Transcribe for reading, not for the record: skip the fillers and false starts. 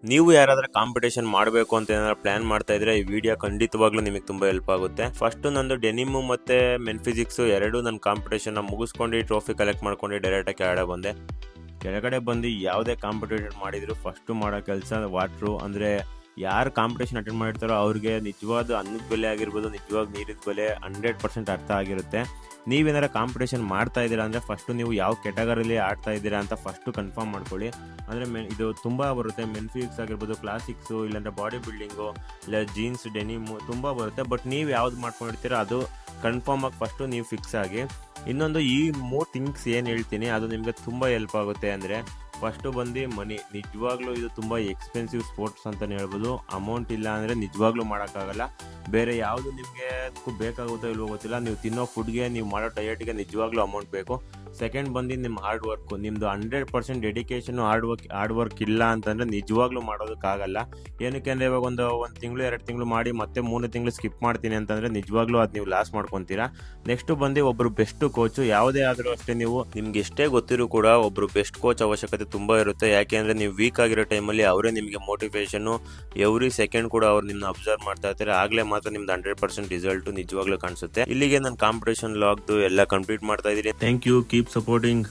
ನೀವು ಯಾರಾದ್ರೂ ಕಾಂಪಿಟೇಷನ್ ಮಾಡಬೇಕು ಅಂತ ಏನಾದ್ರು ಪ್ಲಾನ್ ಮಾಡ್ತಾ ಇದ್ರೆ ಈ ವಿಡಿಯೋ ಖಂಡಿತವಾಗ್ಲೂ ನಿಮಗೆ ತುಂಬಾ ಹೆಲ್ಪ್ ಆಗುತ್ತೆ. ಫಸ್ಟ್ ನಂದು ಡೆನಿಮ್ ಮತ್ತೆ ಮೆನ್ ಫಿಸಿಕ್ಸ್ ಎರಡು ನನ್ನ ಕಾಂಪಿಟೇಷನ್ ಮುಗಿಸ್ಕೊಂಡು ಟ್ರೋಫಿ ಕಲೆಕ್ಟ್ ಮಾಡ್ಕೊಂಡು ಡೈರೆಕ್ಟ್ ಆಗಿ ಕೆಳಗಡೆ ಬಂದೆ. ಕೆಳಗಡೆ ಬಂದು ಯಾವುದೇ ಕಾಂಪಿಟೇಷನ್ ಮಾಡಿದ್ರು ಫಸ್ಟ್ ಮಾಡೋ ಕೆಲಸ ವಾಟ್ರು. ಅಂದ್ರೆ ಯಾರು ಕಾಂಪಿಟೇಷನ್ ಅಟೆಂಡ್ ಮಾಡಿರ್ತಾರೋ ಅವ್ರಿಗೆ ನಿಜವಾದ ಅನ್ನದ ಬೆಲೆ ಆಗಿರ್ಬೋದು, ನಿಜವಾದ ನೀರಿನ ಬೆಲೆ 100% ಅರ್ಥ ಆಗಿರುತ್ತೆ. ನೀವೇನಾರ ಕಾಂಪಿಟೇಷನ್ ಮಾಡ್ತಾ ಇದ್ದೀರಾ ಅಂದರೆ ಫಸ್ಟು ನೀವು ಯಾವ ಕೆಟಗರಿಲಿ ಆಡ್ತಾ ಇದ್ದೀರಾ ಅಂತ ಫಸ್ಟು ಕನ್ಫರ್ಮ್ ಮಾಡ್ಕೊಳ್ಳಿ. ಅಂದರೆ ಇದು ತುಂಬ ಬರುತ್ತೆ, ಮೆನ್ ಫಿಸಿಕ್ಸ್ ಆಗಿರ್ಬೋದು, ಕ್ಲಾಸಿಕ್ಸು, ಇಲ್ಲಾಂದರೆ ಬಾಡಿ ಬಿಲ್ಡಿಂಗು, ಇಲ್ಲ ಜೀನ್ಸ್, ಡೆನಿಮು ತುಂಬ ಬರುತ್ತೆ. ಬಟ್ ನೀವು ಯಾವ್ದು ಮಾಡ್ಕೊಂಡಿರ್ತೀರೋ ಅದು ಕನ್ಫರ್ಮ್ ಆಗಿ ಫಸ್ಟು ನೀವು ಫಿಕ್ಸ್ ಆಗಿ. ಇನ್ನೊಂದು ಈ 3 ಥಿಂಗ್ಸ್ ಏನು ಹೇಳ್ತೀನಿ ಅದು ನಿಮಗೆ ತುಂಬ ಹೆಲ್ಪ್ ಆಗುತ್ತೆ. ಅಂದರೆ ಫಸ್ಟು ಬಂದು ಮನಿ. ನಿಜವಾಗ್ಲೂ ಇದು ತುಂಬ ಎಕ್ಸ್ಪೆನ್ಸಿವ್ ಸ್ಪೋರ್ಟ್ಸ್ ಅಂತಲೇ ಹೇಳ್ಬೋದು. ಅಮೌಂಟ್ ಇಲ್ಲ ಅಂದರೆ ನಿಜವಾಗ್ಲೂ ಮಾಡೋಕ್ಕಾಗಲ್ಲ. ಬೇರೆ ಯಾವುದು ನಿಮಗೆ ಬೇಕಾಗುತ್ತೋ ಇಲ್ವೋ ಗೊತ್ತಿಲ್ಲ, ನೀವು ತಿನ್ನೋ ಫುಡ್ಗೆ, ನೀವು ಮಾಡೋ ಡಯಟ್ಗೆ ನಿಜವಾಗ್ಲೂ ಅಮೌಂಟ್ ಬೇಕು. ಸೆಕೆಂಡ್ ಬಂದು ನಿಮ್ಮ ಹಾರ್ಡ್ ವರ್ಕು. ನಿಮ್ಮದು 100% ಡೆಡಿಕೇಶನು ಹಾರ್ಡ್ ವರ್ಕ್ ಇಲ್ಲ ಅಂತಂದರೆ ನಿಜವಾಗ್ಲೂ ಮಾಡೋದಕ್ಕಾಗಲ್ಲ. ಏನಕ್ಕೆ ಅಂದರೆ ಇವಾಗ ಒಂದು ತಿಂಗಳು 2 ತಿಂಗಳು ಮಾಡಿ ಮತ್ತೆ 3 ತಿಂಗಳು ಸ್ಕಿಪ್ ಮಾಡ್ತೀನಿ ಅಂತಂದರೆ ನಿಜವಾಗ್ಲೂ ಅದು ನೀವು ಲಾಸ್ ಮಾಡ್ಕೊತೀರಾ. ನೆಕ್ಸ್ಟು ಬಂದು ಒಬ್ಬರು ಬೆಸ್ಟ್ ಕೋಚು. ಯಾವುದೇ ಆದರೂ ಅಷ್ಟೇ, ನೀವು ನಿಮ್ಗೆ ಎಷ್ಟೇ ಗೊತ್ತಿರೂ ಕೂಡ ಒಬ್ಬರು ಬೆಸ್ಟ್ ಕೋಚ್ ಅವಶ್ಯಕತೆ ತುಂಬ ಇರುತ್ತೆ. ಯಾಕೆ ಅಂದರೆ ನೀವು ವೀಕ್ ಆಗಿರೋ ಟೈಮಲ್ಲಿ ಅವರೇ ನಿಮಗೆ ಮೋಟಿವೇಶನ್ನು, ಎವ್ರಿ ಸೆಕೆಂಡ್ ಕೂಡ ಅವ್ರು ನಿಮ್ಮನ್ನ ಅಬ್ಸರ್ವ್ ಮಾಡ್ತಾ ಇರ್ತಾರೆ. ಆಗಲೇ ಮಾತ್ರ ನಿಮ್ದು 100% ರಿಸಲ್ಟು ನಿಜವಾಗ್ಲೂ ಕಾಣಿಸುತ್ತೆ. ಇಲ್ಲಿಗೆ ನಾನು ಕಾಂಪಿಟೇಷನ್ ಲಾಗ್ದು ಎಲ್ಲ ಕಂಪ್ಲೀಟ್ ಮಾಡ್ತಾ ಇದ್ದೀನಿ. Thank you, keep supporting.